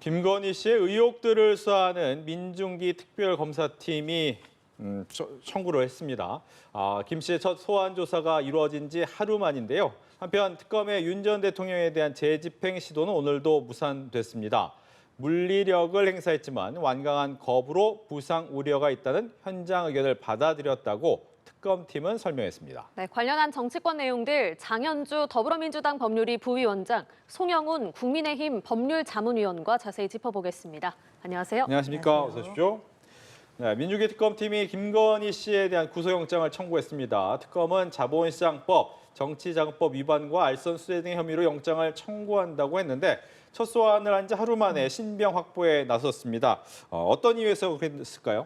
김건희 씨의 의혹들을 수사하는 민중기 특별검사팀이 청구를 했습니다. 김 씨의 첫 소환 조사가 이루어진 지 하루 만인데요. 한편 특검의 윤 전 대통령에 대한 재집행 시도는 오늘도 무산됐습니다. 물리력을 행사했지만 완강한 거부로 부상 우려가 있다는 현장 의견을 받아들였다고 특검팀은 설명했습니다. 네, 관련한 정치권 내용들 장현주 더불어민주당 법률위 부위원장, 송영훈 국민의힘 법률자문위원과 자세히 짚어보겠습니다. 안녕하세요. 안녕하십니까? 안녕하세요. 어서 오십시오. 네, 민주기 특검팀이 김건희 씨에 대한 구속영장을 청구했습니다. 특검은 자본시장법, 정치자금법 위반과 알선수재 등의 혐의로 영장을 청구한다고 했는데 첫 소환을 한 지 하루 만에 신병 확보에 나섰습니다. 어떤 이유에서 그랬을까요?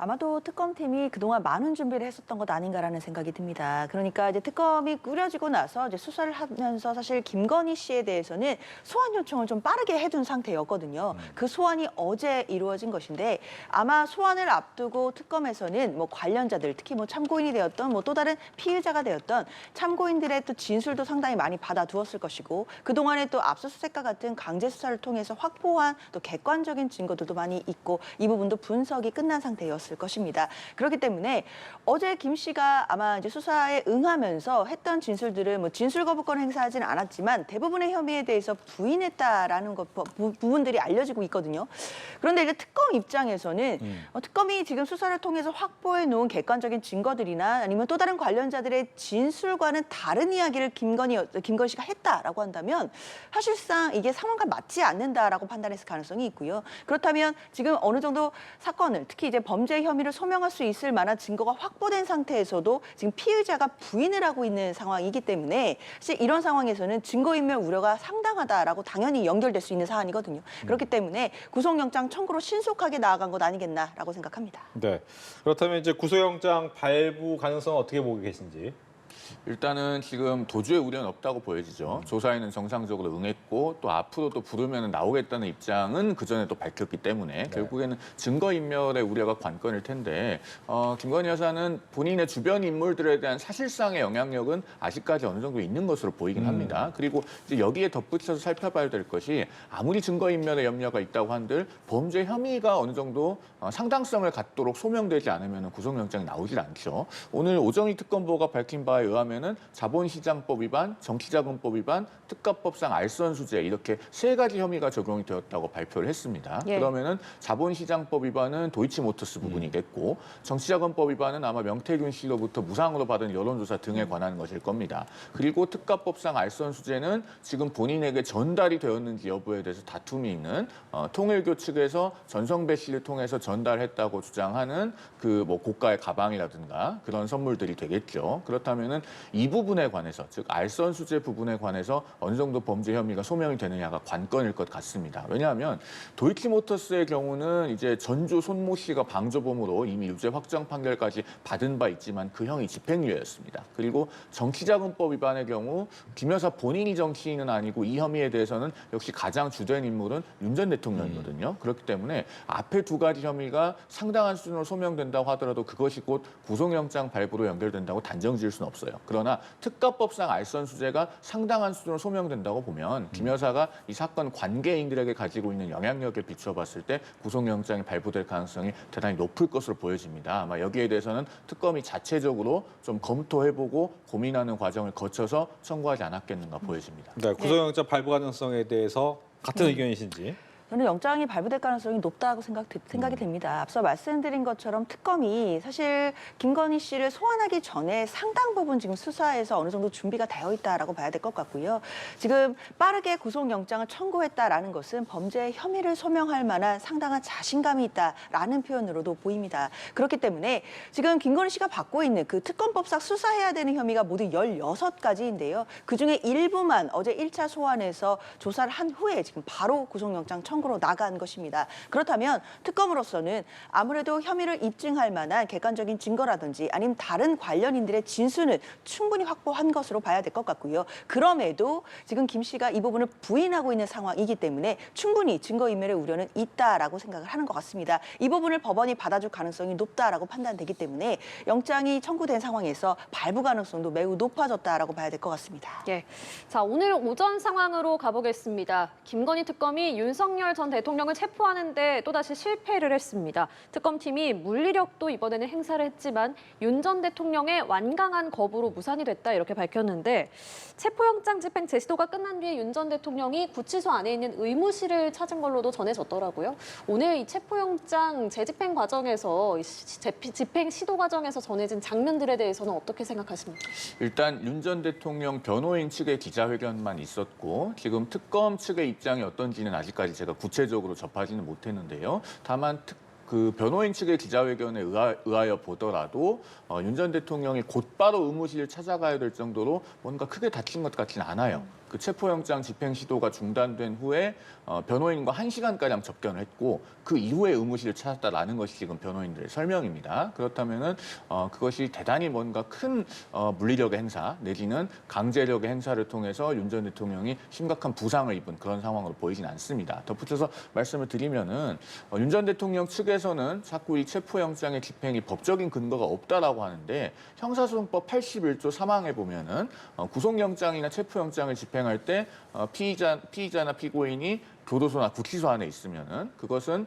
아마도 특검팀이 그동안 많은 준비를 했었던 것 아닌가라는 생각이 듭니다. 그러니까 이제 특검이 꾸려지고 나서 이제 수사를 하면서 사실 김건희 씨에 대해서는 소환 요청을 좀 빠르게 해둔 상태였거든요. 그 소환이 어제 이루어진 것인데 아마 소환을 앞두고 특검에서는 뭐 관련자들, 특히 뭐 참고인이 되었던 뭐 또 다른 피의자가 되었던 참고인들의 또 진술도 상당히 많이 받아두었을 것이고 그동안에 또 압수수색과 같은 강제 수사를 통해서 확보한 또 객관적인 증거들도 많이 있고 이 부분도 분석이 끝난 상태였습니다. 것입니다. 그렇기 때문에 어제 김 씨가 아마 이제 수사에 응하면서 했던 진술들은 뭐 진술 거부권 행사하지는 않았지만 대부분의 혐의에 대해서 부인했다라는 부분들이 알려지고 있거든요. 그런데 이제 특검 입장에서는 특검이 지금 수사를 통해서 확보해 놓은 객관적인 증거들이나 아니면 또 다른 관련자들의 진술과는 다른 이야기를 김건희 씨가 했다라고 한다면 사실상 이게 상황과 맞지 않는다라고 판단했을 가능성이 있고요. 그렇다면 지금 어느 정도 사건을 특히 이제 범죄 혐의를 소명할 수 있을 만한 증거가 확보된 상태에서도 지금 피의자가 부인을 하고 있는 상황이기 때문에 사실 이런 상황에서는 증거인멸 우려가 상당하다라고 당연히 연결될 수 있는 사안이거든요. 그렇기 때문에 구속영장 청구로 신속하게 나아간 것 아니겠나라고 생각합니다. 네. 그렇다면 이제 구속영장 발부 가능성은 어떻게 보고 계신지? 일단은 지금 도주의 우려는 없다고 보여지죠. 조사에는 정상적으로 응했고 또 앞으로도 부르면 나오겠다는 입장은 그전에도 밝혔기 때문에 결국에는 증거인멸의 우려가 관건일 텐데 김건희 여사는 본인의 주변 인물들에 대한 사실상의 영향력은 아직까지 어느 정도 있는 것으로 보이긴 합니다. 그리고 이제 여기에 덧붙여서 살펴봐야 될 것이 아무리 증거인멸의 염려가 있다고 한들 범죄 혐의가 어느 정도 상당성을 갖도록 소명되지 않으면 구속영장이 나오질 않죠. 오늘 오정희 특검보가 밝힌 바에 의하면은 자본시장법 위반, 정치자금법 위반, 특가법상 알선수재 이렇게 세 가지 혐의가 적용이 되었다고 발표를 했습니다. 예. 그러면은 자본시장법 위반은 도이치모터스 부분이겠고 정치자금법 위반은 아마 명태균 씨로부터 무상으로 받은 여론조사 등에 관한 것일 겁니다. 그리고 특가법상 알선수재는 지금 본인에게 전달이 되었는지 여부에 대해서 다툼이 있는 통일교 측에서 전성배 씨를 통해서 전달했다고 주장하는 그 뭐 고가의 가방이라든가 그런 선물들이 되겠죠. 그렇다면은 이 부분에 관해서 즉 알선수재 부분에 관해서 어느 정도 범죄 혐의가 소명이 되느냐가 관건일 것 같습니다. 왜냐하면 도이치모터스의 경우는 이제 전주 손모 씨가 방조범으로 이미 유죄 확정 판결까지 받은 바 있지만 그 형이 집행유예였습니다. 그리고 정치자금법 위반의 경우 김 여사 본인이 정치인은 아니고 이 혐의에 대해서는 역시 가장 주된 인물은 윤 전 대통령이거든요. 그렇기 때문에 앞에 두 가지 혐의가 상당한 수준으로 소명된다고 하더라도 그것이 곧 구속영장 발부로 연결된다고 단정지을 수는 없어요. 그러나 특가법상 알선수재가 상당한 수준으로 소명된다고 보면 김 여사가 이 사건 관계인들에게 가지고 있는 영향력에 비춰봤을 때 구속영장이 발부될 가능성이 대단히 높을 것으로 보여집니다. 아마 여기에 대해서는 특검이 자체적으로 좀 검토해보고 고민하는 과정을 거쳐서 청구하지 않았겠는가 보여집니다. 네, 구속영장 발부 가능성에 대해서 같은 의견이신지? 저는 영장이 발부될 가능성이 높다고 생각이 됩니다. 앞서 말씀드린 것처럼 특검이 사실 김건희 씨를 소환하기 전에 상당 부분 지금 수사에서 어느 정도 준비가 되어 있다라고 봐야 될 것 같고요. 지금 빠르게 구속영장을 청구했다라는 것은 범죄 혐의를 소명할 만한 상당한 자신감이 있다라는 표현으로도 보입니다. 그렇기 때문에 지금 김건희 씨가 받고 있는 그 특검법상 수사해야 되는 혐의가 모두 16가지인데요. 그중에 일부만 어제 1차 소환해서 조사를 한 후에 지금 바로 구속영장 청구로 나간 것입니다. 그렇다면 특검으로서는 아무래도 혐의를 입증할 만한 객관적인 증거라든지 아니면 다른 관련인들의 진술은 충분히 확보한 것으로 봐야 될 것 같고요. 그럼에도 지금 김 씨가 이 부분을 부인하고 있는 상황이기 때문에 충분히 증거인멸의 우려는 있다라고 생각을 하는 것 같습니다. 이 부분을 법원이 받아줄 가능성이 높다라고 판단되기 때문에 영장이 청구된 상황에서 발부 가능성도 매우 높아졌다라고 봐야 될 것 같습니다. 예. 자, 오늘 오전 상황으로 가보겠습니다. 김건희 특검이 윤석열 윤석열 전 대통령을 체포하는데 또다시 실패를 했습니다. 특검팀이 물리력도 이번에는 행사를 했지만 윤 전 대통령의 완강한 거부로 무산이 됐다 이렇게 밝혔는데 체포영장 집행 제시도가 끝난 뒤에 윤 전 대통령이 구치소 안에 있는 의무실을 찾은 걸로도 전해졌더라고요. 오늘 이 체포영장 재집행 과정에서 집행 시도 과정에서 전해진 장면들에 대해서는 어떻게 생각하십니까? 일단 윤 전 대통령 변호인 측의 기자회견만 있었고 지금 특검 측의 입장이 어떤지는 아직까지 제가 구체적으로 접하지는 못했는데요. 다만 그 변호인 측의 기자회견에 의하여 보더라도 윤 전 대통령이 곧바로 의무실을 찾아가야 될 정도로 뭔가 크게 다친 것 같지는 않아요. 그 체포영장 집행 시도가 중단된 후에 변호인과 1시간가량 접견을 했고 그 이후에 의무실을 찾았다라는 것이 지금 변호인들의 설명입니다. 그렇다면은 그것이 대단히 뭔가 큰 물리력의 행사 내지는 강제력의 행사를 통해서 윤 전 대통령이 심각한 부상을 입은 그런 상황으로 보이진 않습니다. 덧붙여서 말씀을 드리면은 윤 전 대통령 측에서는 자꾸 이 체포영장의 집행이 법적인 근거가 없다라고 하는데 형사소송법 81조 3항에 보면은 구속영장이나 체포영장을 집행할 때 피의자나 피고인이 교도소나 구치소 안에 있으면은 그것은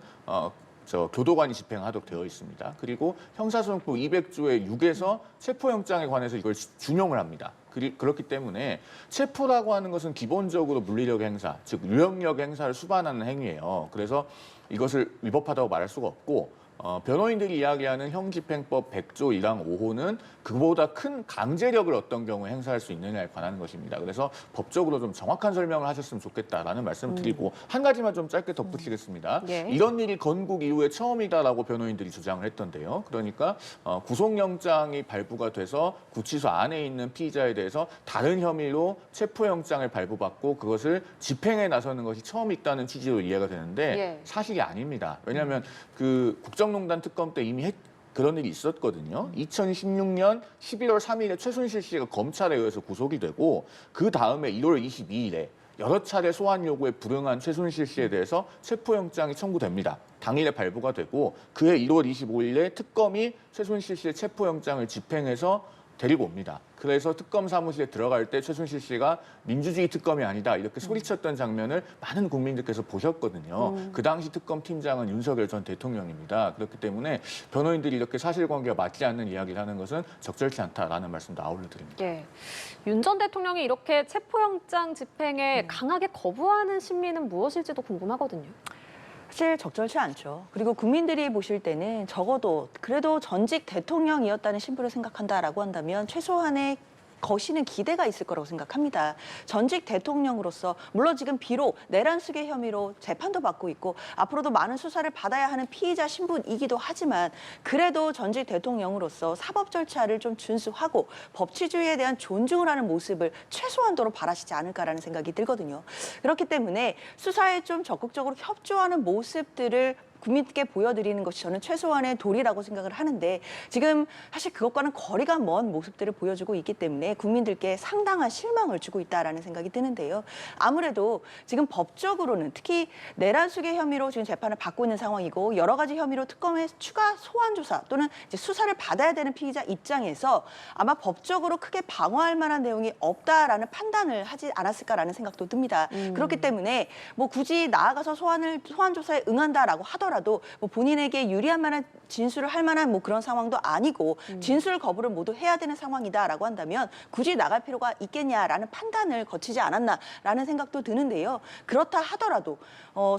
교도관이 집행하도록 되어 있습니다. 그리고 형사소송법 200조의 6에서 체포영장에 관해서 이걸 준용을 합니다. 그렇기 때문에 체포라고 하는 것은 기본적으로 물리력 행사, 즉 유형력 행사를 수반하는 행위예요. 그래서 이것을 위법하다고 말할 수가 없고 변호인들이 이야기하는 형집행법 100조 1항 5호는 그보다 큰 강제력을 어떤 경우에 행사할 수 있느냐에 관한 것입니다. 그래서 법적으로 좀 정확한 설명을 하셨으면 좋겠다라는 말씀을 드리고 한 가지만 좀 짧게 덧붙이겠습니다. 예. 이런 일이 건국 이후에 처음이다라고 변호인들이 주장을 했던데요. 그러니까 구속영장이 발부가 돼서 구치소 안에 있는 피의자에 대해서 다른 혐의로 체포영장을 발부받고 그것을 집행에 나서는 것이 처음 있다는 취지로 이해가 되는데 예. 사실이 아닙니다. 왜냐하면 그 국정농단 특검 때 이미 그런 일이 있었거든요. 2016년 11월 3일에 최순실 씨가 검찰에 의해서 구속이 되고 그 다음에 1월 22일에 여러 차례 소환 요구에 불응한 최순실 씨에 대해서 체포영장이 청구됩니다. 당일에 발부가 되고 그해 1월 25일에 특검이 최순실 씨의 체포영장을 집행해서 데리고 옵니다. 그래서 특검 사무실에 들어갈 때 최순실 씨가 민주주의 특검이 아니다 이렇게 소리쳤던 장면을 많은 국민들께서 보셨거든요. 그 당시 특검 팀장은 윤석열 전 대통령입니다. 그렇기 때문에 변호인들이 이렇게 사실관계가 맞지 않는 이야기를 하는 것은 적절치 않다라는 말씀도 아울러 드립니다. 예. 윤 전 대통령이 이렇게 체포영장 집행에 강하게 거부하는 심리는 무엇일지도 궁금하거든요. 사실 적절치 않죠. 그리고 국민들이 보실 때는 적어도 그래도 전직 대통령이었다는 신분을 생각한다라고 한다면 최소한의 거시는 기대가 있을 거라고 생각합니다. 전직 대통령으로서 물론 지금 비록 내란수계 혐의로 재판도 받고 있고 앞으로도 많은 수사를 받아야 하는 피의자 신분이기도 하지만 그래도 전직 대통령으로서 사법 절차를 좀 준수하고 법치주의에 대한 존중을 하는 모습을 최소한도로 바라시지 않을까라는 생각이 들거든요. 그렇기 때문에 수사에 좀 적극적으로 협조하는 모습들을 국민께 보여드리는 것이 저는 최소한의 도리라고 생각을 하는데 지금 사실 그것과는 거리가 먼 모습들을 보여주고 있기 때문에 국민들께 상당한 실망을 주고 있다라는 생각이 드는데요. 아무래도 지금 법적으로는 특히 내란수계 혐의로 지금 재판을 받고 있는 상황이고 여러 가지 혐의로 특검의 추가 소환 조사 또는 이제 수사를 받아야 되는 피의자 입장에서 아마 법적으로 크게 방어할 만한 내용이 없다라는 판단을 하지 않았을까라는 생각도 듭니다. 그렇기 때문에 뭐 굳이 나아가서 소환 조사에 응한다라고 하더라도 뭐 본인에게 유리한 만한 진술을 할 만한 뭐 그런 상황도 아니고 진술 거부를 모두 해야 되는 상황이다라고 한다면 굳이 나갈 필요가 있겠냐라는 판단을 거치지 않았나라는 생각도 드는데요. 그렇다 하더라도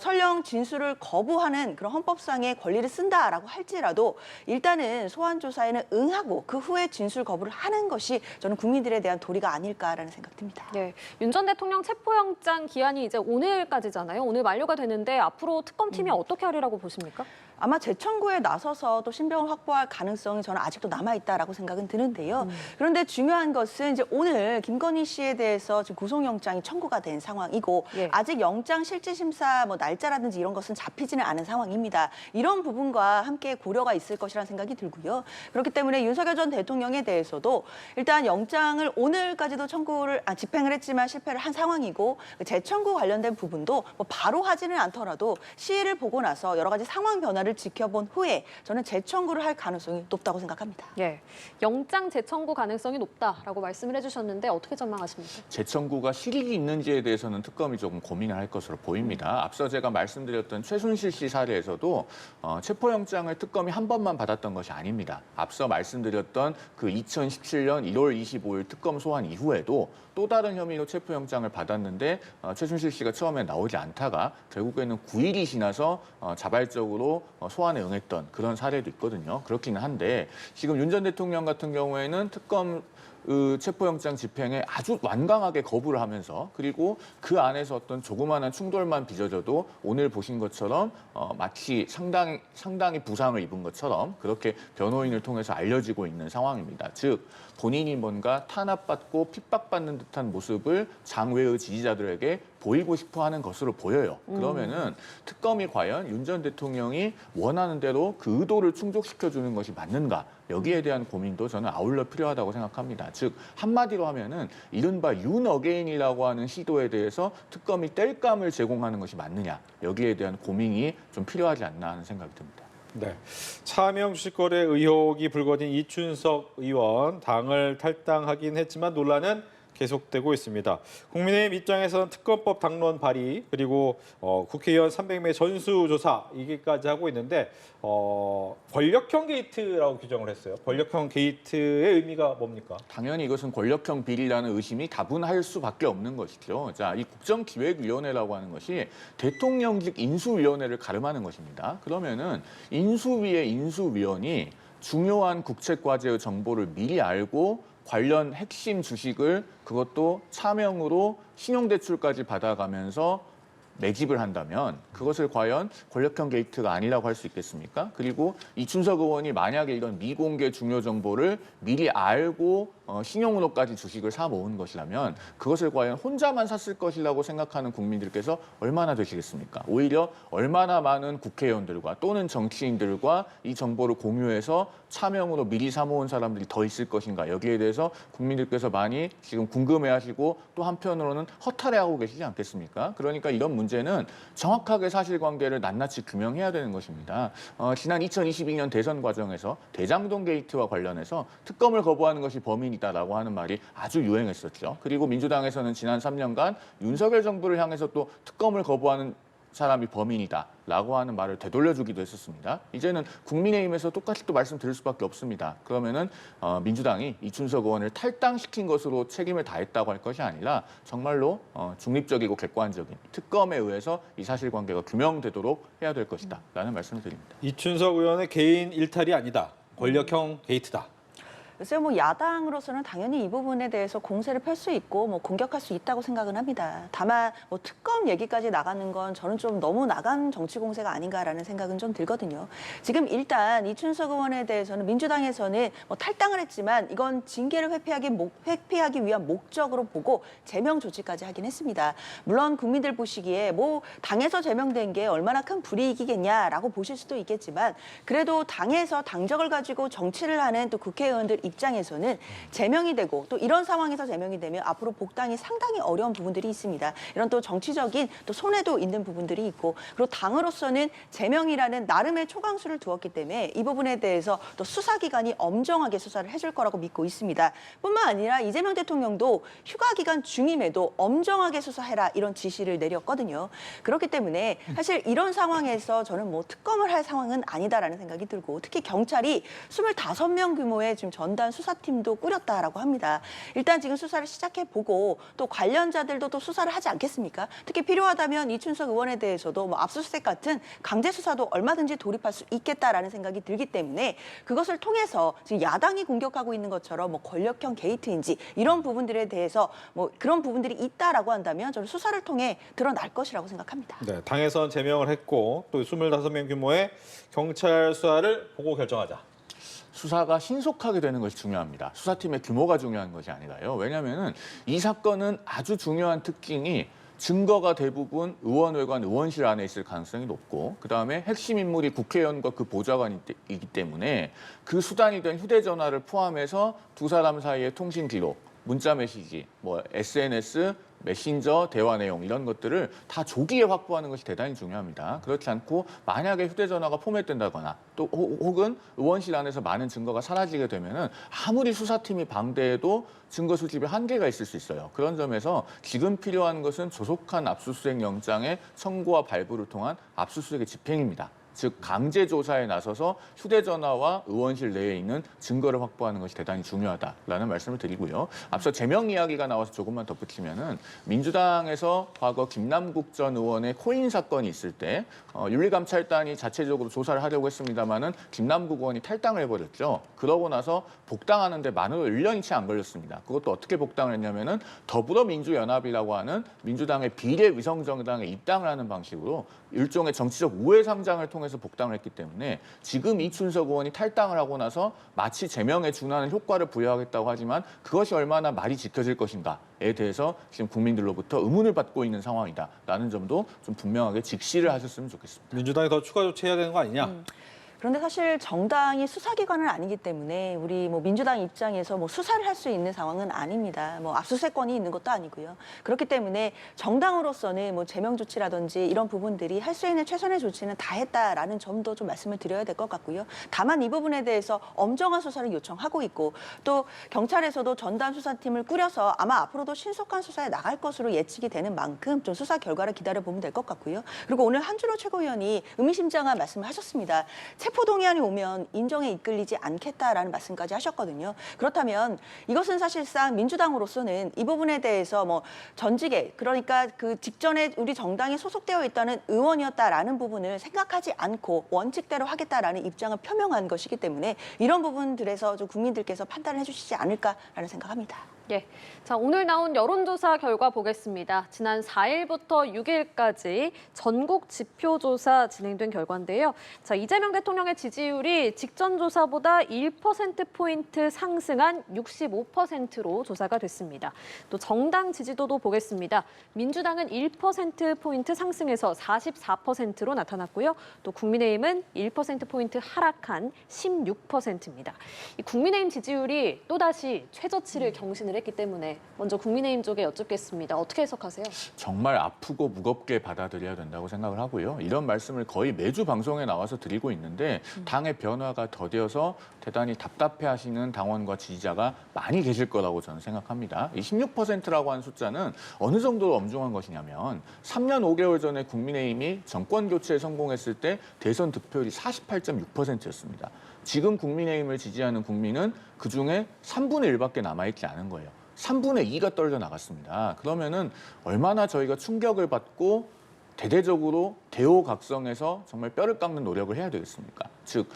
설령 진술을 거부하는 그런 헌법상의 권리를 쓴다라고 할지라도 일단은 소환 조사에는 응하고 그 후에 진술 거부를 하는 것이 저는 국민들에 대한 도리가 아닐까라는 생각 듭니다. 네, 윤 전 대통령 체포영장 기한이 이제 오늘까지잖아요. 오늘 만료가 되는데 앞으로 특검팀이 어떻게 하리라고 보십니까? 아마 재청구에 나서서 또 신병을 확보할 가능성이 저는 아직도 남아있다라고 생각은 드는데요. 그런데 중요한 것은 이제 오늘 김건희 씨에 대해서 지금 구속영장이 청구가 된 상황이고 예. 아직 영장 실질심사 뭐 날짜라든지 이런 것은 잡히지는 않은 상황입니다. 이런 부분과 함께 고려가 있을 것이라는 생각이 들고요. 그렇기 때문에 윤석열 전 대통령에 대해서도 일단 영장을 오늘까지도 집행을 했지만 실패를 한 상황이고 재청구 관련된 부분도 뭐 바로 하지는 않더라도 시일을 보고 나서 여러 가지 상황 변화를 결과를 지켜본 후에 저는 재청구를 할 가능성이 높다고 생각합니다. 예, 영장 재청구 가능성이 높다라고 말씀을 해주셨는데 어떻게 전망하십니까? 재청구가 실익이 있는지에 대해서는 특검이 조금 고민을 할 것으로 보입니다. 앞서 제가 말씀드렸던 최순실 씨 사례에서도 체포영장을 특검이 한 번만 받았던 것이 아닙니다. 앞서 말씀드렸던 그 2017년 1월 25일 특검 소환 이후에도 또 다른 혐의로 체포영장을 받았는데 최순실 씨가 처음에 나오지 않다가 결국에는 9일이 지나서 자발적으로 소환에 응했던 그런 사례도 있거든요. 그렇기는 한데 지금 윤 전 대통령 같은 경우에는 특검 체포영장 집행에 아주 완강하게 거부를 하면서 그리고 그 안에서 어떤 조그마한 충돌만 빚어져도 오늘 보신 것처럼 마치 상당히 부상을 입은 것처럼 그렇게 변호인을 통해서 알려지고 있는 상황입니다. 즉 본인이 뭔가 탄압받고 핍박받는 듯한 모습을 장외의 지지자들에게 보이고 싶어 하는 것으로 보여요. 그러면은 특검이 과연 윤 전 대통령이 원하는 대로 그 의도를 충족시켜주는 것이 맞는가? 여기에 대한 고민도 저는 아울러 필요하다고 생각합니다. 즉 한마디로 하면은 이른바 윤 어게인이라고 하는 시도에 대해서 특검이 땔감을 제공하는 것이 맞느냐? 여기에 대한 고민이 좀 필요하지 않나 하는 생각이 듭니다. 네, 차명 주식거래 의혹이 불거진 이춘석 의원 당을 탈당하긴 했지만 논란은 계속되고 있습니다. 국민의힘 입장에서는 특검법 당론 발의 그리고 국회의원 300명 전수조사 이게까지 하고 있는데 권력형 게이트라고 규정을 했어요. 권력형 게이트의 의미가 뭡니까? 당연히 이것은 권력형 비리라는 의심이 다분할 수밖에 없는 것이죠. 자, 이 국정기획위원회라고 하는 것이 대통령직 인수위원회를 가름하는 것입니다. 그러면은 인수위의 인수위원이 중요한 국책과제의 정보를 미리 알고 관련 핵심 주식을 그것도 차명으로 신용대출까지 받아가면서 매집을 한다면 그것을 과연 권력형 게이트가 아니라고 할 수 있겠습니까? 그리고 이춘석 의원이 만약에 이런 미공개 중요 정보를 미리 알고 신용으로까지 주식을 사 모은 것이라면 그것을 과연 혼자만 샀을 것이라고 생각하는 국민들께서 얼마나 되시겠습니까? 오히려 얼마나 많은 국회의원들과 또는 정치인들과 이 정보를 공유해서 차명으로 미리 사 모은 사람들이 더 있을 것인가? 여기에 대해서 국민들께서 많이 지금 궁금해하시고 또 한편으로는 허탈해하고 계시지 않겠습니까? 그러니까 이런 문제는 정확하게 사실관계를 낱낱이 규명해야 되는 것입니다. 지난 2022년 대선 과정에서 대장동 게이트와 관련해서 특검을 거부하는 것이 범인이다라고 하는 말이 아주 유행했었죠. 그리고 민주당에서는 지난 3년간 윤석열 정부를 향해서 또 특검을 거부하는 사람이 범인이다라고 하는 말을 되돌려주기도 했었습니다. 이제는 국민의힘에서 똑같이 또 말씀드릴 수밖에 없습니다. 그러면은 민주당이 이춘석 의원을 탈당시킨 것으로 책임을 다했다고 할 것이 아니라 정말로 중립적이고 객관적인 특검에 의해서 이 사실관계가 규명되도록 해야 될 것이다라는 말씀을 드립니다. 이춘석 의원의 개인 일탈이 아니다. 권력형 게이트다. 글쎄요, 뭐 야당으로서는 당연히 이 부분에 대해서 공세를 펼 수 있고 뭐 공격할 수 있다고 생각은 합니다. 다만 뭐 특검 얘기까지 나가는 건 저는 좀 너무 나간 정치 공세가 아닌가라는 생각은 좀 들거든요. 지금 일단 이춘석 의원에 대해서는 민주당에서는 뭐 탈당을 했지만 이건 징계를 회피하기 위한 목적으로 보고 제명 조치까지 하긴 했습니다. 물론 국민들 보시기에 뭐 당에서 제명된 게 얼마나 큰 불이익이겠냐라고 보실 수도 있겠지만 그래도 당에서 당적을 가지고 정치를 하는 또 국회의원들 입장에서는 제명이 되고 또 이런 상황에서 제명이 되면 앞으로 복당이 상당히 어려운 부분들이 있습니다. 이런 또 정치적인 또 손해도 있는 부분들이 있고 그리고 당으로서는 제명이라는 나름의 초강수를 두었기 때문에 이 부분에 대해서 또 수사기관이 엄정하게 수사를 해줄 거라고 믿고 있습니다. 뿐만 아니라 이재명 대통령도 휴가기간 중임에도 엄정하게 수사해라 이런 지시를 내렸거든요. 그렇기 때문에 사실 이런 상황에서 저는 뭐 특검을 할 상황은 아니다라는 생각이 들고 특히 경찰이 25명 규모의 지금 전담 수사팀도 꾸렸다라고 합니다. 일단 지금 수사를 시작해보고 또 관련자들도 또 수사를 하지 않겠습니까? 특히 필요하다면 이춘석 의원에 대해서도 뭐 압수수색 같은 강제 수사도 얼마든지 돌입할 수 있겠다라는 생각이 들기 때문에 그것을 통해서 지금 야당이 공격하고 있는 것처럼 뭐 권력형 게이트인지 이런 부분들에 대해서 뭐 그런 부분들이 있다라고 한다면 저는 수사를 통해 드러날 것이라고 생각합니다. 네, 당에선 제명을 했고 또 25명 규모의 경찰 수사를 보고 결정하자. 수사가 신속하게 되는 것이 중요합니다. 수사팀의 규모가 중요한 것이 아니라요. 왜냐하면 이 사건은 아주 중요한 특징이 증거가 대부분 의원회관, 의원실 안에 있을 가능성이 높고 그다음에 핵심 인물이 국회의원과 그 보좌관이기 때문에 그 수단이 된 휴대전화를 포함해서 두 사람 사이의 통신 기록, 문자 메시지, 뭐 SNS, 메신저 대화 내용 이런 것들을 다 조기에 확보하는 것이 대단히 중요합니다. 그렇지 않고 만약에 휴대전화가 포맷된다거나 또 혹은 의원실 안에서 많은 증거가 사라지게 되면은 아무리 수사팀이 방대해도 증거 수집에 한계가 있을 수 있어요. 그런 점에서 지금 필요한 것은 조속한 압수수색 영장의 청구와 발부를 통한 압수수색의 집행입니다. 즉 강제 조사에 나서서 휴대전화와 의원실 내에 있는 증거를 확보하는 것이 대단히 중요하다라는 말씀을 드리고요. 앞서 제명 이야기가 나와서 조금만 덧붙이면은 민주당에서 과거 김남국 전 의원의 코인 사건이 있을 때 윤리감찰단이 자체적으로 조사를 하려고 했습니다마는 김남국 의원이 탈당을 해버렸죠. 그러고 나서 복당하는데 만으로 1년이 채 안 걸렸습니다. 그것도 어떻게 복당을 했냐면은 더불어민주연합이라고 하는 민주당의 비례위성정당에 입당을 하는 방식으로 일종의 정치적 우회상장을 통해서 복당을 했기 때문에 지금 이춘석 의원이 탈당을 하고 나서 마치 제명에 준하는 효과를 부여하겠다고 하지만 그것이 얼마나 말이 지켜질 것인가에 대해서 지금 국민들로부터 의문을 받고 있는 상황이다라는 점도 좀 분명하게 직시를 하셨으면 좋겠습니다. 민주당이 더 추가 조치해야 되는 거 아니냐? 그런데 사실 정당이 수사기관은 아니기 때문에 우리 민주당 입장에서 수사를 할 수 있는 상황은 아닙니다. 압수수색권이 있는 것도 아니고요. 그렇기 때문에 정당으로서는 제명 조치라든지 이런 부분들이 할 수 있는 최선의 조치는 다 했다라는 점도 좀 말씀을 드려야 될 것 같고요. 다만 이 부분에 대해서 엄정한 수사를 요청하고 있고 또 경찰에서도 전담 수사팀을 꾸려서 아마 앞으로도 신속한 수사에 나갈 것으로 예측이 되는 만큼 좀 수사 결과를 기다려보면 될 것 같고요. 그리고 오늘 한준호 최고위원이 의미심장한 말씀을 하셨습니다. 체포동의안이 오면 인정에 이끌리지 않겠다라는 말씀까지 하셨거든요. 그렇다면 이것은 사실상 민주당으로서는 이 부분에 대해서 전직에 그러니까 그 직전에 우리 정당이 소속되어 있다는 의원이었다라는 부분을 생각하지 않고 원칙대로 하겠다라는 입장을 표명한 것이기 때문에 이런 부분들에서 좀 국민들께서 판단을 해주시지 않을까라는 생각합니다. 예. 자, 오늘 나온 여론조사 결과 보겠습니다. 지난 4일부터 6일까지 전국 지표조사 진행된 결과인데요. 자, 이재명 대통령의 지지율이 직전 조사보다 1%포인트 상승한 65%로 조사가 됐습니다. 또 정당 지지도도 보겠습니다. 민주당은 1%포인트 상승해서 44%로 나타났고요. 또 국민의힘은 1%포인트 하락한 16%입니다. 이 국민의힘 지지율이 또다시 최저치를 경신을 했기 때문에 먼저 국민의힘 쪽에 여쭙겠습니다. 어떻게 해석하세요? 정말 아프고 무겁게 받아들여야 된다고 생각을 하고요. 이런 말씀을 거의 매주 방송에 나와서 드리고 있는데 당의 변화가 더뎌서 대단히 답답해하시는 당원과 지지자가 많이 계실 거라고 저는 생각합니다. 이 16%라고 하는 숫자는 어느 정도로 엄중한 것이냐면 3년 5개월 전에 국민의힘이 정권 교체에 성공했을 때 대선 득표율이 48.6%였습니다. 지금 국민의힘을 지지하는 국민은 그중에 3분의 1밖에 남아있지 않은 거예요. 3분의 2가 떨어져 나갔습니다. 그러면은 얼마나 저희가 충격을 받고 대대적으로 대호각성해서 정말 뼈를 깎는 노력을 해야 되겠습니까? 즉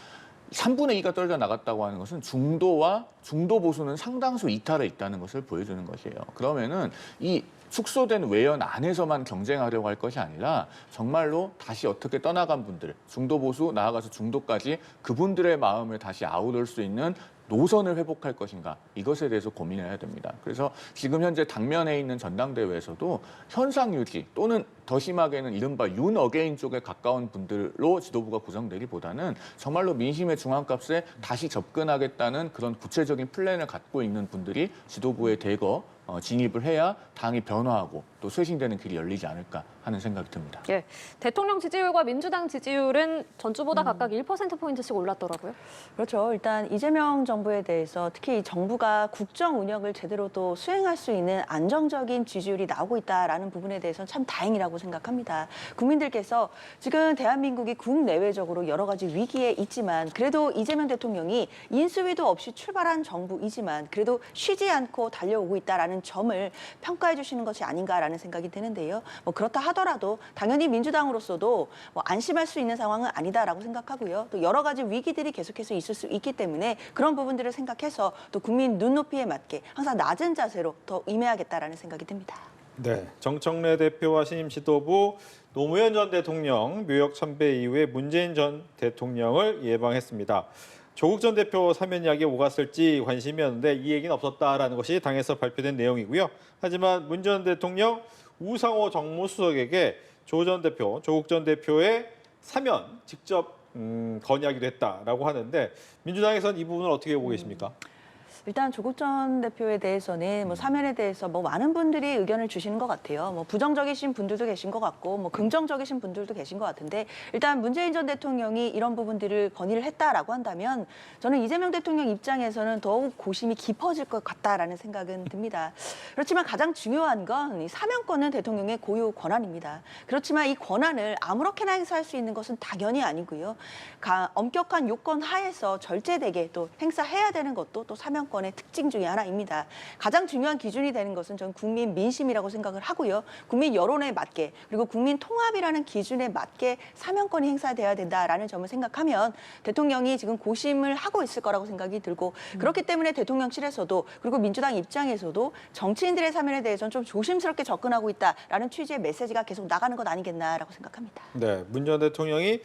3분의 2가 떨어져 나갔다고 하는 것은 중도와 중도 보수는 상당수 이탈해 있다는 것을 보여주는 것이에요. 그러면은 이 축소된 외연 안에서만 경쟁하려고 할 것이 아니라 정말로 다시 어떻게 떠나간 분들, 중도 보수 나아가서 중도까지 그분들의 마음을 다시 아우를 수 있는 노선을 회복할 것인가 이것에 대해서 고민해야 됩니다. 그래서 지금 현재 당면에 있는 전당대회에서도 현상 유지 또는 더 심하게는 이른바 윤 어게인 쪽에 가까운 분들로 지도부가 구성되기보다는 정말로 민심의 중앙값에 다시 접근하겠다는 그런 구체적인 플랜을 갖고 있는 분들이 지도부에 대거 진입을 해야 당이 변화하고 또 쇄신되는 길이 열리지 않을까 하는 생각이 듭니다. 예, 대통령 지지율과 민주당 지지율은 전주보다 각각 1%포인트씩 올랐더라고요. 그렇죠. 일단 이재명 정부에 대해서 특히 이 정부가 국정 운영을 제대로 또 수행할 수 있는 안정적인 지지율이 나오고 있다라는 부분에 대해서는 참 다행이라고 생각합니다. 국민들께서 지금 대한민국이 국내외적으로 여러 가지 위기에 있지만 그래도 이재명 대통령이 인수위도 없이 출발한 정부이지만 그래도 쉬지 않고 달려오고 있다라는 점을 평가해 주시는 것이 아닌가라는 생각이 드는데요. 그렇다 하더라도 당연히 민주당으로서도 안심할 수 있는 상황은 아니다라고 생각하고요. 또 여러 가지 위기들이 계속해서 있을 수 있기 때문에 그런 부분들을 생각해서 또 국민 눈높이에 맞게 항상 낮은 자세로 더 임해야겠다라는 생각이 듭니다. 네, 정청래 대표와 신임 지도부 노무현 전 대통령 묘역 참배 이후에 문재인 전 대통령을 예방했습니다. 조국 전 대표 사면 이야기 오갔을지 관심이었는데 이 얘기는 없었다라는 것이 당에서 발표된 내용이고요. 하지만 문 전 대통령 우상호 정무수석에게 조국 전 대표의 사면 직접 건의하기도 했다라고 하는데 민주당에서는 이 부분을 어떻게 보고 계십니까? 일단 조국 전 대표에 대해서는 뭐 사면에 대해서 뭐 많은 분들이 의견을 주시는 것 같아요. 뭐 부정적이신 분들도 계신 것 같고 뭐 긍정적이신 분들도 계신 것 같은데 일단 문재인 전 대통령이 이런 부분들을 건의를 했다라고 한다면 저는 이재명 대통령 입장에서는 더욱 고심이 깊어질 것 같다라는 생각은 듭니다. 그렇지만 가장 중요한 건 이 사면권은 대통령의 고유 권한입니다. 그렇지만 이 권한을 아무렇게나 행사할 수 있는 것은 당연히 아니고요. 엄격한 요건 하에서 절제되게 또 행사해야 되는 것도 또 사면권의 특징 중에 하나입니다. 가장 중요한 기준이 되는 것은 전 국민 민심이라고 생각을 하고요. 국민 여론에 맞게 그리고 국민 통합이라는 기준에 맞게 사면권이 행사돼야 된다라는 점을 생각하면 대통령이 지금 고심을 하고 있을 거라고 생각이 들고 그렇기 때문에 대통령실에서도 그리고 민주당 입장에서도 정치인들의 사면에 대해서는 좀 조심스럽게 접근하고 있다라는 취지의 메시지가 계속 나가는 것 아니겠나라고 생각합니다. 네, 문 전 대통령이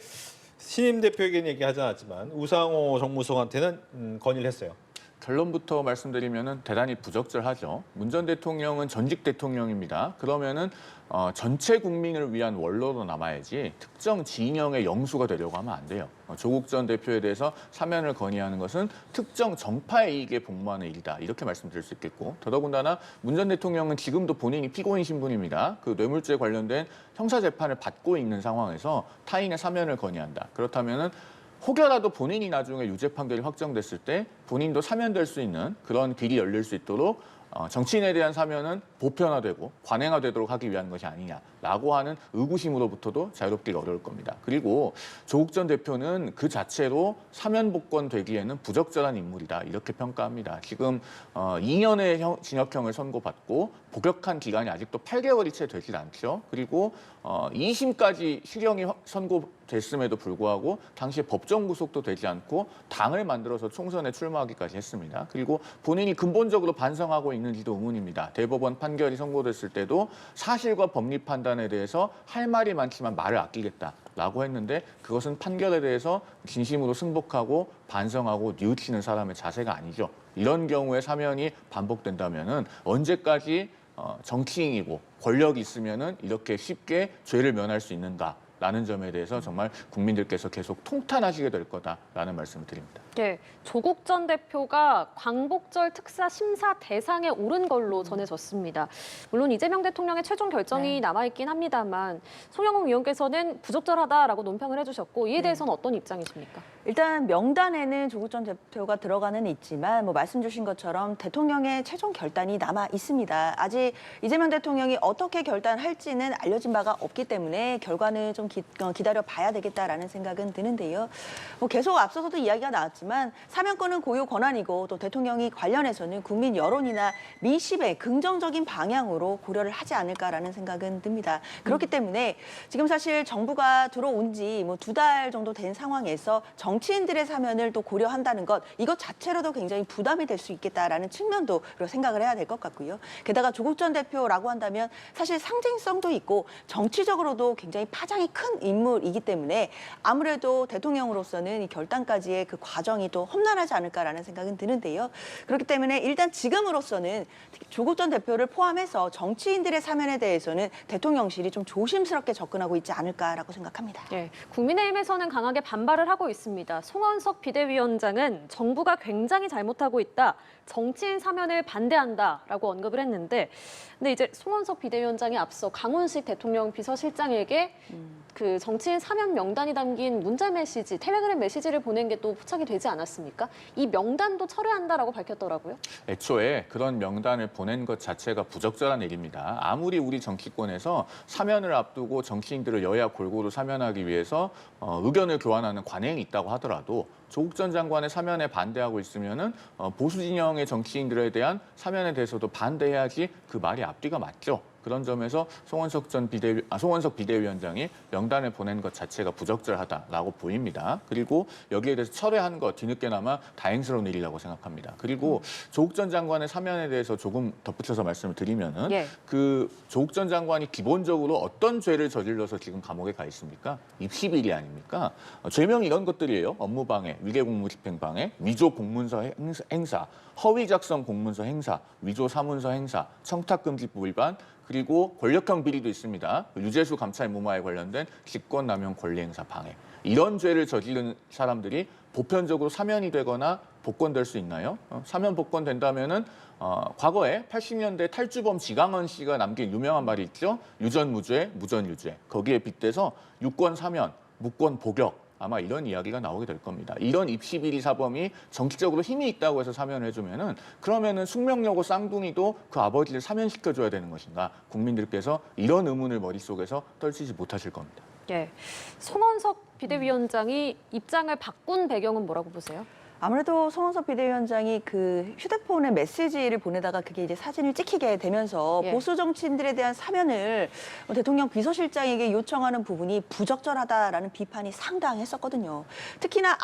신임 대표에게는 얘기하지 않았지만 우상호 정무수석한테는 건의를 했어요. 결론부터 말씀드리면은 대단히 부적절하죠. 문 전 대통령은 전직 대통령입니다. 그러면은 전체 국민을 위한 원로로 남아야지 특정 진영의 영수가 되려고 하면 안 돼요. 조국 전 대표에 대해서 사면을 건의하는 것은 특정 정파의 이익에 복무하는 일이다. 이렇게 말씀드릴 수 있겠고 더더군다나 문 전 대통령은 지금도 본인이 피고인 신분입니다. 그 뇌물죄 관련된 형사 재판을 받고 있는 상황에서 타인의 사면을 건의한다. 그렇다면은 혹여라도 본인이 나중에 유죄 판결이 확정됐을 때 본인도 사면될 수 있는 그런 길이 열릴 수 있도록 정치인에 대한 사면은 보편화되고 관행화되도록 하기 위한 것이 아니냐라고 하는 의구심으로부터도 자유롭기가 어려울 겁니다. 그리고 조국 전 대표는 그 자체로 사면복권 되기에는 부적절한 인물이다 이렇게 평가합니다. 지금 2년의 징역형을 선고받고 복역한 기간이 아직도 8개월이 채 되질 않죠. 그리고 2심까지 실형이 선고됐음에도 불구하고 당시에 법정 구속도 되지 않고 당을 만들어서 총선에 출마하기까지 했습니다. 그리고 본인이 근본적으로 반성하고 있는지도 의문입니다. 대법원 판결이 선고됐을 때도 사실과 법리 판단에 대해서 할 말이 많지만 말을 아끼겠다라고 했는데 그것은 판결에 대해서 진심으로 승복하고 반성하고 뉘우치는 사람의 자세가 아니죠. 이런 경우에 사면이 반복된다면은 언제까지 정치인이고 권력이 있으면은 이렇게 쉽게 죄를 면할 수 있는가라는 점에 대해서 정말 국민들께서 계속 통탄하시게 될 거다라는 말씀을 드립니다. 네, 조국 전 대표가 광복절 특사 심사 대상에 오른 걸로 전해졌습니다. 물론 이재명 대통령의 최종 결정이 남아있긴 합니다만 송영국 의원께서는 부적절하다라고 논평을 해주셨고 이에 대해서는 어떤 입장이십니까? 일단 명단에는 조국 전 대표가 들어가는 있지만 뭐 말씀 주신 것처럼 대통령의 최종 결단이 남아 있습니다. 아직 이재명 대통령이 어떻게 결단할지는 알려진 바가 없기 때문에 결과는 좀 기다려 봐야 되겠다라는 생각은 드는데요. 뭐 계속 앞서서도 이야기가 나왔지만 사면권은 고유 권한이고 또 대통령이 관련해서는 국민 여론이나 민심의 긍정적인 방향으로 고려를 하지 않을까라는 생각은 듭니다. 그렇기 때문에 지금 사실 정부가 들어온 지 뭐 2달 정도 된 상황에서 정치인들의 사면을 또 고려한다는 것 이것 자체로도 굉장히 부담이 될 수 있겠다라는 측면도 생각을 해야 될 것 같고요. 게다가 조국 전 대표라고 한다면 사실 상징성도 있고 정치적으로도 굉장히 파장이 큰 인물이기 때문에 아무래도 대통령으로서는 이 결단까지의 그 과정이 또 험난하지 않을까라는 생각은 드는데요. 그렇기 때문에 일단 지금으로서는 조국 전 대표를 포함해서 정치인들의 사면에 대해서는 대통령실이 좀 조심스럽게 접근하고 있지 않을까라고 생각합니다. 네, 국민의힘에서는 강하게 반발을 하고 있습니다. 송원석 비대위원장은 정부가 굉장히 잘못하고 있다. 정치인 사면을 반대한다라고 언급을 했는데 근데 이제 송원석 비대위원장이 앞서 강훈식 대통령 비서실장에게 그 정치인 사면 명단이 담긴 문자 메시지, 텔레그램 메시지를 보낸 게 또 포착이 되지 않았습니까? 이 명단도 철회한다라고 밝혔더라고요. 애초에 그런 명단을 보낸 것 자체가 부적절한 일입니다. 아무리 우리 정치권에서 사면을 앞두고 정치인들을 여야 골고루 사면하기 위해서 의견을 교환하는 관행이 있다고 하더라도 조국 전 장관의 사면에 반대하고 있으면은 보수 진영의 정치인들에 대한 사면에 대해서도 반대해야지 그 말이 앞뒤가 맞죠. 그런 점에서 송원석 비대위원장이 명단을 보낸 것 자체가 부적절하다라고 보입니다. 그리고 여기에 대해서 철회한 것 뒤늦게나마 다행스러운 일이라고 생각합니다. 그리고 조국 전 장관의 사면에 대해서 조금 덧붙여서 말씀을 드리면은 그 조국 전 장관이 기본적으로 어떤 죄를 저질러서 지금 감옥에 가 있습니까? 입시비리 아닙니까? 죄명이 이런 것들이에요. 업무방해, 위계공무집행방해, 위조 공문서 행사, 허위 작성 공문서 행사, 위조 사문서 행사, 청탁금지법 위반, 그리고 권력형 비리도 있습니다. 유재수 감찰 무마에 관련된 직권남용 권리행사 방해. 이런 죄를 저지른 사람들이 보편적으로 사면이 되거나 복권될 수 있나요? 사면 복권된다면은 과거에 80년대 탈주범 지강원 씨가 남긴 유명한 말이 있죠. 유전무죄, 무전유죄. 거기에 빗대서 유권 사면, 무권 복역. 아마 이런 이야기가 나오게 될 겁니다. 이런 입시비리 사범이 정치적으로 힘이 있다고 해서 사면을 해주면은 그러면은 숙명여고 쌍둥이도 그 아버지를 사면시켜줘야 되는 것인가? 국민들께서 이런 의문을 머릿속에서 떨치지 못하실 겁니다. 예. 송원석 비대위원장이 입장을 바꾼 배경은 뭐라고 보세요? 아무래도 송원석 비대위원장이 그 휴대폰에 메시지를 보내다가 그게 이제 사진을 찍히게 되면서 예. 보수 정치인들에 대한 사면을 대통령 비서실장에게 요청하는 부분이 부적절하다라는 비판이 상당했었거든요. 특히나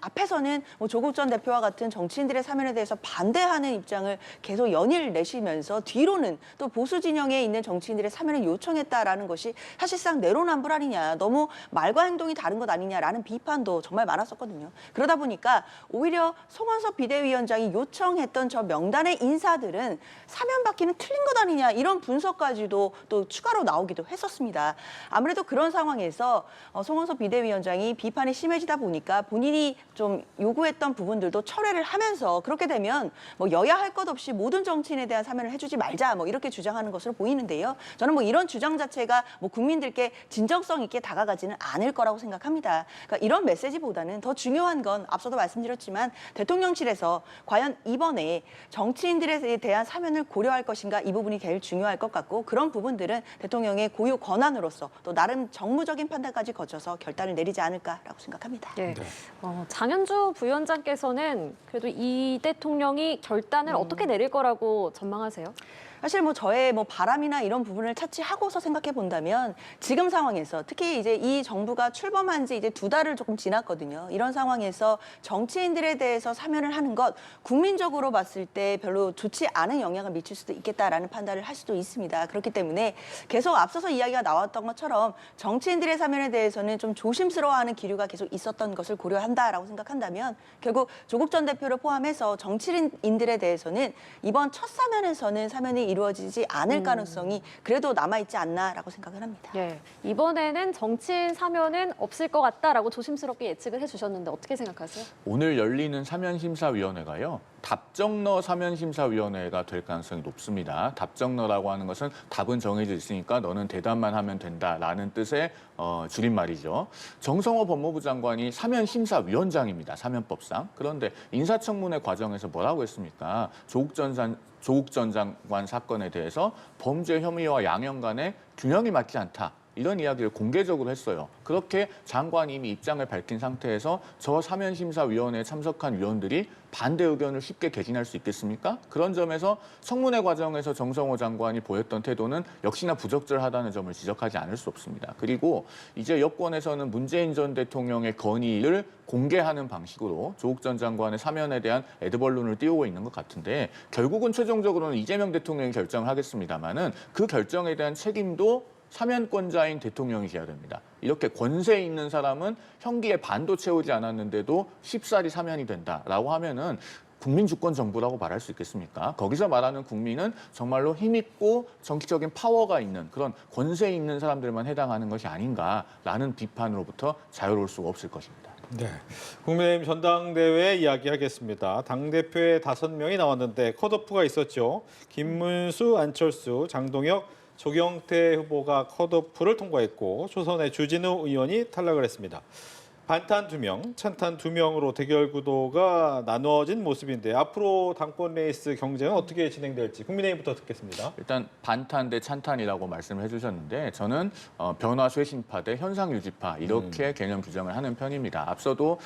앞에서는 뭐 조국 전 대표와 같은 정치인들의 사면에 대해서 반대하는 입장을 계속 연일 내시면서 뒤로는 또 보수 진영에 있는 정치인들의 사면을 요청했다라는 것이 사실상 내로남불 아니냐, 너무 말과 행동이 다른 것 아니냐라는 비판도 정말 많았었거든요. 그러다 보니까 오히려 송원석 비대위원장이 요청했던 저 명단의 인사들은 사면받기는 틀린 것 아니냐 이런 분석까지도 또 추가로 나오기도 했었습니다. 아무래도 그런 상황에서 송원석 비대위원장이 비판이 심해지다 보니까 본인이 좀 요구했던 부분들도 철회를 하면서 그렇게 되면 뭐 여야 할 것 없이 모든 정치인에 대한 사면을 해주지 말자 뭐 이렇게 주장하는 것으로 보이는데요. 저는 뭐 이런 주장 자체가 뭐 국민들께 진정성 있게 다가가지는 않을 거라고 생각합니다. 그러니까 이런 메시지보다는 더 중요한 건 앞서도 말씀드렸지만 대통령실에서 과연 이번에 정치인들에 대한 사면을 고려할 것인가 이 부분이 제일 중요할 것 같고 그런 부분들은 대통령의 고유 권한으로서 또 나름 정무적인 판단까지 거쳐서 결단을 내리지 않을까라고 생각합니다. 예. 장현주 부위원장께서는 그래도 이 대통령이 결단을 어떻게 내릴 거라고 전망하세요? 사실 뭐 저의 뭐 바람이나 이런 부분을 차치하고서 생각해 본다면 지금 상황에서 특히 이제 이 정부가 출범한 지 이제 2달을 조금 지났거든요. 이런 상황에서 정치인들에 대해서 사면을 하는 것 국민적으로 봤을 때 별로 좋지 않은 영향을 미칠 수도 있겠다라는 판단을 할 수도 있습니다. 그렇기 때문에 계속 앞서서 이야기가 나왔던 것처럼 정치인들의 사면에 대해서는 좀 조심스러워하는 기류가 계속 있었던 것을 고려한다라고 생각한다면 결국 조국 전 대표를 포함해서 정치인들에 대해서는 이번 첫 사면에서는 사면이 이루어지지 않을 가능성이 그래도 남아있지 않나라고 생각을 합니다. 예. 이번에는 정치인 사면은 없을 것 같다라고 조심스럽게 예측을 해주셨는데 어떻게 생각하세요? 오늘 열리는 사면심사위원회가요. 답정너 사면심사위원회가 될 가능성이 높습니다. 답정너라고 하는 것은 답은 정해져 있으니까 너는 대답만 하면 된다라는 뜻의 줄임말이죠. 정성호 법무부 장관이 사면심사위원장입니다. 사면법상. 그런데 인사청문회 과정에서 뭐라고 했습니까? 조국 전 장관 사건에 대해서 범죄 혐의와 양형 간의 균형이 맞지 않다. 이런 이야기를 공개적으로 했어요. 그렇게 장관이 이미 입장을 밝힌 상태에서 저 사면심사위원회에 참석한 위원들이 반대 의견을 쉽게 개진할 수 있겠습니까? 그런 점에서 청문회 과정에서 정성호 장관이 보였던 태도는 역시나 부적절하다는 점을 지적하지 않을 수 없습니다. 그리고 이제 여권에서는 문재인 전 대통령의 건의를 공개하는 방식으로 조국 전 장관의 사면에 대한 에드벌룬을 띄우고 있는 것 같은데 결국은 최종적으로는 이재명 대통령이 결정을 하겠습니다마는 그 결정에 대한 책임도 사면권자인 대통령이셔야 됩니다. 이렇게 권세 있는 사람은 형기에 반도 채우지 않았는데도 쉽사리 사면이 된다라고 하면은 국민 주권 정부라고 말할 수 있겠습니까? 거기서 말하는 국민은 정말로 힘있고 정치적인 파워가 있는 그런 권세 있는 사람들만 해당하는 것이 아닌가라는 비판으로부터 자유로울 수가 없을 것입니다. 네, 국민의힘 전당대회 이야기하겠습니다. 당대표에 5명이 나왔는데 컷오프가 있었죠. 김문수, 안철수, 장동혁, 조경태 후보가 컷오프를 통과했고 초선의 주진우 의원이 탈락을 했습니다. 반탄 2명, 찬탄 2명으로 대결 구도가 나누어진 모습인데 앞으로 당권 레이스 경쟁은 어떻게 진행될지 국민의힘부터 듣겠습니다. 일단 반탄 대 찬탄이라고 말씀을 해주셨는데 저는 변화 쇄신파 대 현상 유지파 이렇게 개념 규정을 하는 편입니다. 앞서도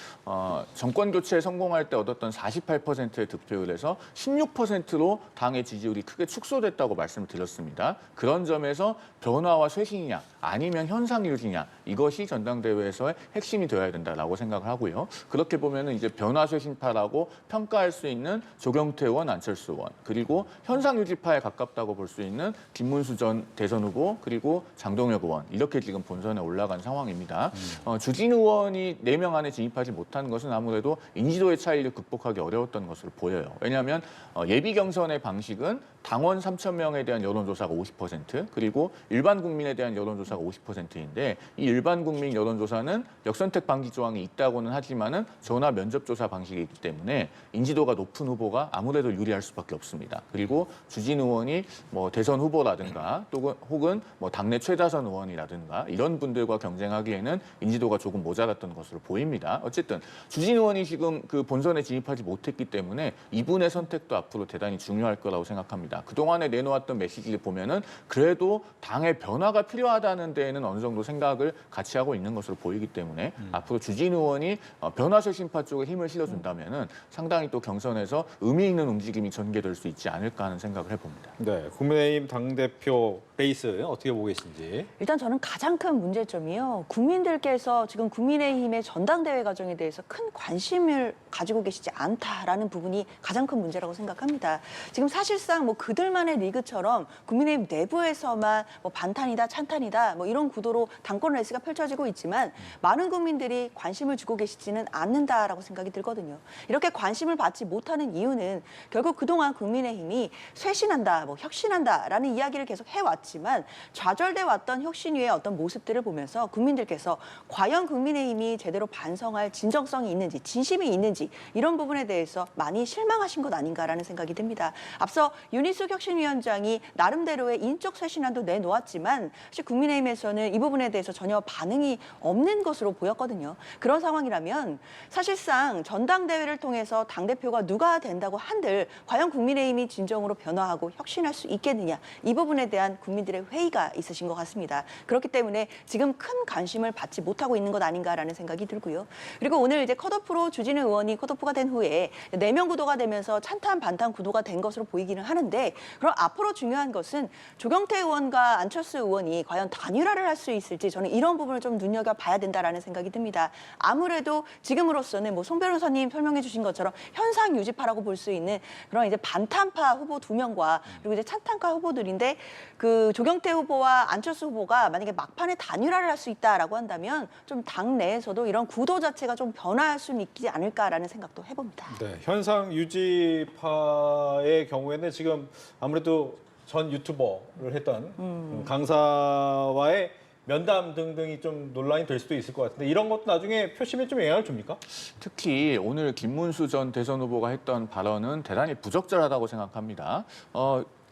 정권 교체에 성공할 때 얻었던 48%의 득표율에서 16%로 당의 지지율이 크게 축소됐다고 말씀을 드렸습니다. 그런 점에서 변화와 쇄신이냐 아니면 현상 유지냐 이것이 전당대회에서의 핵심이 되어야 된다라고 생각을 하고요. 그렇게 보면은 이제 변화 쇄신파라고 평가할 수 있는 조경태 의원, 안철수 의원 그리고 현상 유지파에 가깝다고 볼 수 있는 김문수 전 대선 후보 그리고 장동혁 의원 이렇게 지금 본선에 올라간 상황입니다. 주진우 의원이 4명 안에 진입하지 못한 것은 아무래도 인지도의 차이를 극복하기 어려웠던 것으로 보여요. 왜냐하면 예비 경선의 방식은 당원 3,000명에 대한 여론조사가 50% 그리고 일반 국민에 대한 여론조사가 50%인데 이 일반 국민 여론조사는 역선택 방식 과반기 조항이 있다고는 하지만은 전화 면접 조사 방식이 있기 때문에 인지도가 높은 후보가 아무래도 유리할 수밖에 없습니다. 그리고 주진 의원이 뭐 대선 후보라든가 또 혹은 뭐 당내 최다선 의원이라든가 이런 분들과 경쟁하기에는 인지도가 조금 모자랐던 것으로 보입니다. 어쨌든 주진 의원이 지금 그 본선에 진입하지 못했기 때문에 이분의 선택도 앞으로 대단히 중요할 거라고 생각합니다. 그동안에 내놓았던 메시지를 보면은 그래도 당의 변화가 필요하다는 데에는 어느 정도 생각을 같이 하고 있는 것으로 보이기 때문에 앞으로 주진 의원이 변화설 심파 쪽에 힘을 실어준다면은 상당히 또 경선에서 의미 있는 움직임이 전개될 수 있지 않을까 하는 생각을 해봅니다. 네, 국민의힘 당대표 베이스 어떻게 보고 계신지. 일단 저는 가장 큰 문제점이요. 국민들께서 지금 국민의힘의 전당대회 과정에 대해서 큰 관심을 가지고 계시지 않다라는 부분이 가장 큰 문제라고 생각합니다. 지금 사실상 뭐 그들만의 리그처럼 국민의힘 내부에서만 뭐 반탄이다, 찬탄이다 뭐 이런 구도로 당권 레이스가 펼쳐지고 있지만 많은 국민들이 관심을 주고 계시지는 않는다라고 생각이 들거든요. 이렇게 관심을 받지 못하는 이유는 결국 그동안 국민의힘이 쇄신한다, 뭐 혁신한다라는 이야기를 계속 해왔지만 좌절돼 왔던 혁신 위의 어떤 모습들을 보면서 국민들께서 과연 국민의힘이 제대로 반성할 진정성이 있는지, 진심이 있는지 이런 부분에 대해서 많이 실망하신 것 아닌가라는 생각이 듭니다. 앞서 윤희숙 혁신위원장이 나름대로의 인적 쇄신안도 내놓았지만 사실 국민의힘에서는 이 부분에 대해서 전혀 반응이 없는 것으로 보였거든요. 그런 상황이라면 사실상 전당대회를 통해서 당대표가 누가 된다고 한들 과연 국민의힘이 진정으로 변화하고 혁신할 수 있겠느냐 이 부분에 대한 국민들의 회의가 있으신 것 같습니다. 그렇기 때문에 지금 큰 관심을 받지 못하고 있는 것 아닌가라는 생각이 들고요. 그리고 오늘 이제 컷오프로 주진우 의원이 컷오프가 된 후에 4명 구도가 되면서 찬탄 반탄 구도가 된 것으로 보이기는 하는데 그럼 앞으로 중요한 것은 조경태 의원과 안철수 의원이 과연 단일화를 할 수 있을지 저는 이런 부분을 좀 눈여겨봐야 된다라는 생각이 듭니다. 아무래도 지금으로서는 뭐 송 변호사님 설명해 주신 것처럼 현상 유지파라고 볼 수 있는 그런 이제 반탄파 후보 2명과 그리고 이제 찬탄파 후보들인데 그 조경태 후보와 안철수 후보가 만약에 막판에 단일화를 할 수 있다라고 한다면 좀 당 내에서도 이런 구도 자체가 좀 변화할 수는 있지 않을까라는 생각도 해봅니다. 네, 현상 유지파의 경우에는 지금 아무래도 전 유튜버를 했던 강사와의 면담 등등이 좀 논란이 될 수도 있을 것 같은데 이런 것도 나중에 표심에 좀 영향을 줍니까? 특히 오늘 김문수 전 대선 후보가 했던 발언은 대단히 부적절하다고 생각합니다.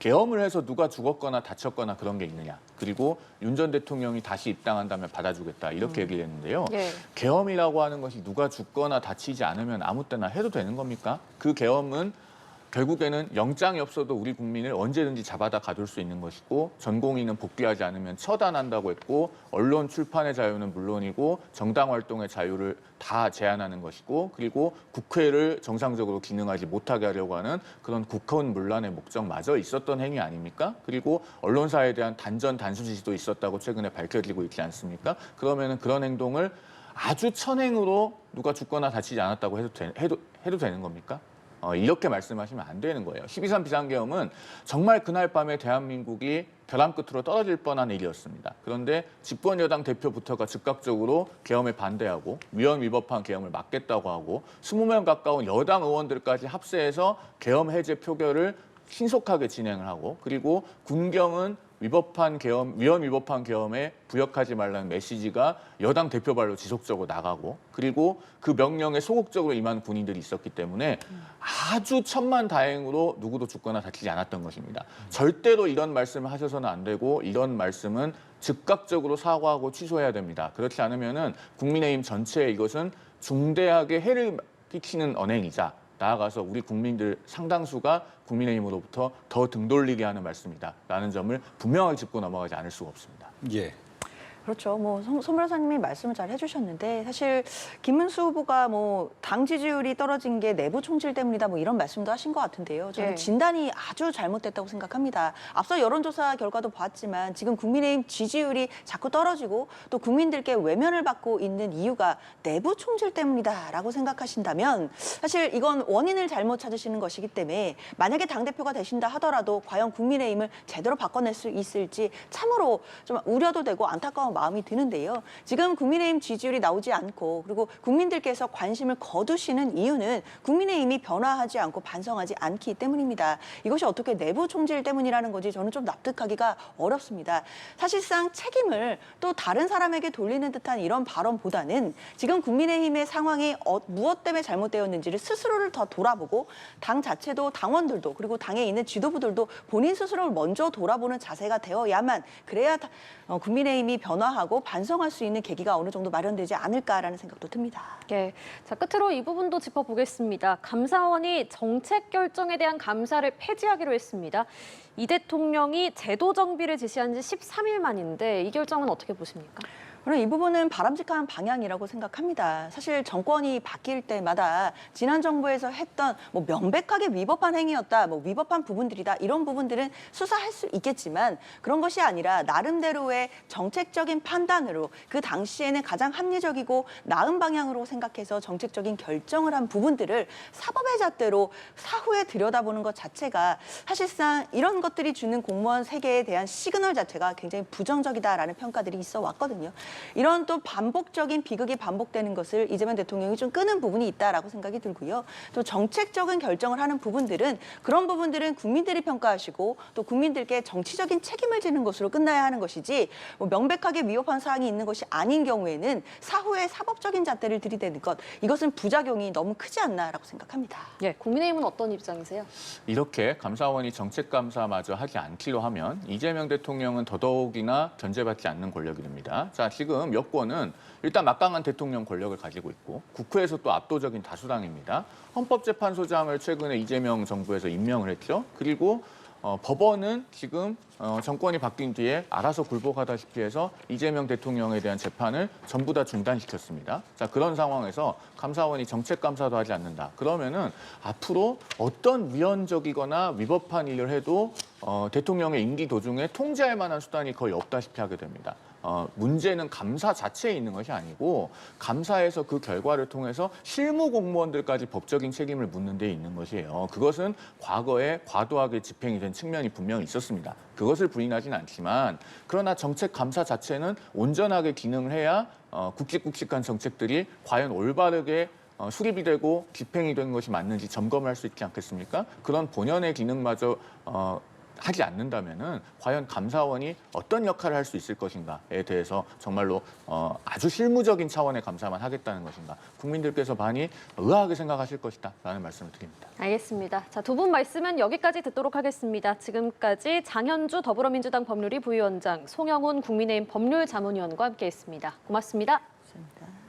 계엄을 해서 누가 죽었거나 다쳤거나 그런 게 있느냐. 그리고 윤 전 대통령이 다시 입당한다면 받아주겠다. 이렇게 얘기를 했는데요. 예. 계엄이라고 하는 것이 누가 죽거나 다치지 않으면 아무 때나 해도 되는 겁니까? 그 계엄은 결국에는 영장이 없어도 우리 국민을 언제든지 잡아다 가둘 수 있는 것이고 전공인은 복귀하지 않으면 처단한다고 했고 언론 출판의 자유는 물론이고 정당 활동의 자유를 다 제한하는 것이고 그리고 국회를 정상적으로 기능하지 못하게 하려고 하는 그런 국헌 문란의 목적마저 있었던 행위 아닙니까? 그리고 언론사에 대한 단전 단수 지시도 있었다고 최근에 밝혀지고 있지 않습니까? 그러면은 그런 행동을 아주 천행으로 누가 죽거나 다치지 않았다고 해도 되는 겁니까? 이렇게 말씀하시면 안 되는 거예요. 12.3 비상계엄은 정말 그날 밤에 대한민국이 벼랑 끝으로 떨어질 뻔한 일이었습니다. 그런데 집권 여당 대표부터가 즉각적으로 계엄에 반대하고 위헌 위법한 계엄을 막겠다고 하고 20명 가까운 여당 의원들까지 합세해서 계엄 해제 표결을 신속하게 진행을 하고 그리고 군경은 위헌 위법한 계엄에 부역하지 말라는 메시지가 여당 대표 발로 지속적으로 나가고 그리고 그 명령에 소극적으로 임한 군인들이 있었기 때문에 아주 천만다행으로 누구도 죽거나 다치지 않았던 것입니다. 절대로 이런 말씀을 하셔서는 안 되고 이런 말씀은 즉각적으로 사과하고 취소해야 됩니다. 그렇지 않으면은 국민의힘 전체에 이것은 중대하게 해를 끼치는 언행이자 나아가서 우리 국민들 상당수가 국민의힘으로부터 더 등 돌리게 하는 말씀이다라는 점을 분명하게 짚고 넘어가지 않을 수가 없습니다. 예. 그렇죠. 뭐 송 변호사님이 말씀을 잘 해주셨는데 사실 김문수 후보가 뭐 당 지지율이 떨어진 게 내부 총질 때문이다 뭐 이런 말씀도 하신 것 같은데요. 저는 네. 진단이 아주 잘못됐다고 생각합니다. 앞서 여론조사 결과도 봤지만 지금 국민의힘 지지율이 자꾸 떨어지고 또 국민들께 외면을 받고 있는 이유가 내부 총질 때문이다라고 생각하신다면 사실 이건 원인을 잘못 찾으시는 것이기 때문에 만약에 당대표가 되신다 하더라도 과연 국민의힘을 제대로 바꿔낼 수 있을지 참으로 좀 우려도 되고 안타까운 마음이 드는데요. 지금 국민의힘 지지율이 나오지 않고 그리고 국민들께서 관심을 거두시는 이유는 국민의힘이 변화하지 않고 반성하지 않기 때문입니다. 이것이 어떻게 내부 총질 때문이라는 건지 저는 좀 납득하기가 어렵습니다. 사실상 책임을 또 다른 사람에게 돌리는 듯한 이런 발언보다는 지금 국민의힘의 상황이 무엇 때문에 잘못되었는지를 스스로를 더 돌아보고 당 자체도 당원들도 그리고 당에 있는 지도부들도 본인 스스로를 먼저 돌아보는 자세가 되어야만 그래야 국민의힘이 변화하고 반성할 수 있는 계기가 어느 정도 마련되지 않을까라는 생각도 듭니다. 네. 자, 끝으로 이 부분도 짚어보겠습니다. 감사원이 정책 결정에 대한 감사를 폐지하기로 했습니다. 이 대통령이 제도 정비를 지시한 지 13일 만인데 이 결정은 어떻게 보십니까? 저는 이 부분은 바람직한 방향이라고 생각합니다. 사실 정권이 바뀔 때마다 지난 정부에서 했던 뭐 명백하게 위법한 행위였다, 뭐 위법한 부분들이다 이런 부분들은 수사할 수 있겠지만 그런 것이 아니라 나름대로의 정책적인 판단으로 그 당시에는 가장 합리적이고 나은 방향으로 생각해서 정책적인 결정을 한 부분들을 사법의 잣대로 사후에 들여다보는 것 자체가 사실상 이런 것들이 주는 공무원 세계에 대한 시그널 자체가 굉장히 부정적이다라는 평가들이 있어 왔거든요. 이런 또 반복적인 비극이 반복되는 것을 이재명 대통령이 좀 끄는 부분이 있다라고 생각이 들고요. 또 정책적인 결정을 하는 부분들은 그런 부분들은 국민들이 평가하시고 또 국민들께 정치적인 책임을 지는 것으로 끝나야 하는 것이지 뭐 명백하게 위법한 사항이 있는 것이 아닌 경우에는 사후에 사법적인 잣대를 들이대는 것 이것은 부작용이 너무 크지 않나라고 생각합니다. 예, 국민의힘은 어떤 입장이세요? 이렇게 감사원이 정책 감사마저 하지 않기로 하면 이재명 대통령은 더더욱이나 견제받지 않는 권력이 됩니다. 자, 지금 여권은 일단 막강한 대통령 권력을 가지고 있고 국회에서 또 압도적인 다수당입니다. 헌법재판소장을 최근에 이재명 정부에서 임명을 했죠. 그리고 법원은 지금 정권이 바뀐 뒤에 알아서 굴복하다시피 해서 이재명 대통령에 대한 재판을 전부 다 중단시켰습니다. 자, 그런 상황에서 감사원이 정책 감사도 하지 않는다. 그러면은 앞으로 어떤 위헌적이거나 위법한 일을 해도 대통령의 임기 도중에 통제할 만한 수단이 거의 없다시피 하게 됩니다. 문제는 감사 자체에 있는 것이 아니고 감사에서 그 결과를 통해서 실무 공무원들까지 법적인 책임을 묻는 데 있는 것이에요. 그것은 과거에 과도하게 집행이 된 측면이 분명히 있었습니다. 그것을 부인하지는 않지만 그러나 정책 감사 자체는 온전하게 기능을 해야 굵직굵직한 정책들이 과연 올바르게 수립이 되고 집행이 된 것이 맞는지 점검할 수 있지 않겠습니까? 그런 본연의 기능마저 하지 않는다면은 과연 감사원이 어떤 역할을 할 수 있을 것인가에 대해서 정말로 아주 실무적인 차원의 감사만 하겠다는 것인가 국민들께서 많이 의아하게 생각하실 것이다라는 말씀을 드립니다. 알겠습니다. 자, 두 분 말씀은 여기까지 듣도록 하겠습니다. 지금까지 장현주 더불어민주당 법률위 부위원장, 송영훈 국민의힘 법률자문위원과 함께했습니다. 고맙습니다. 감사합니다.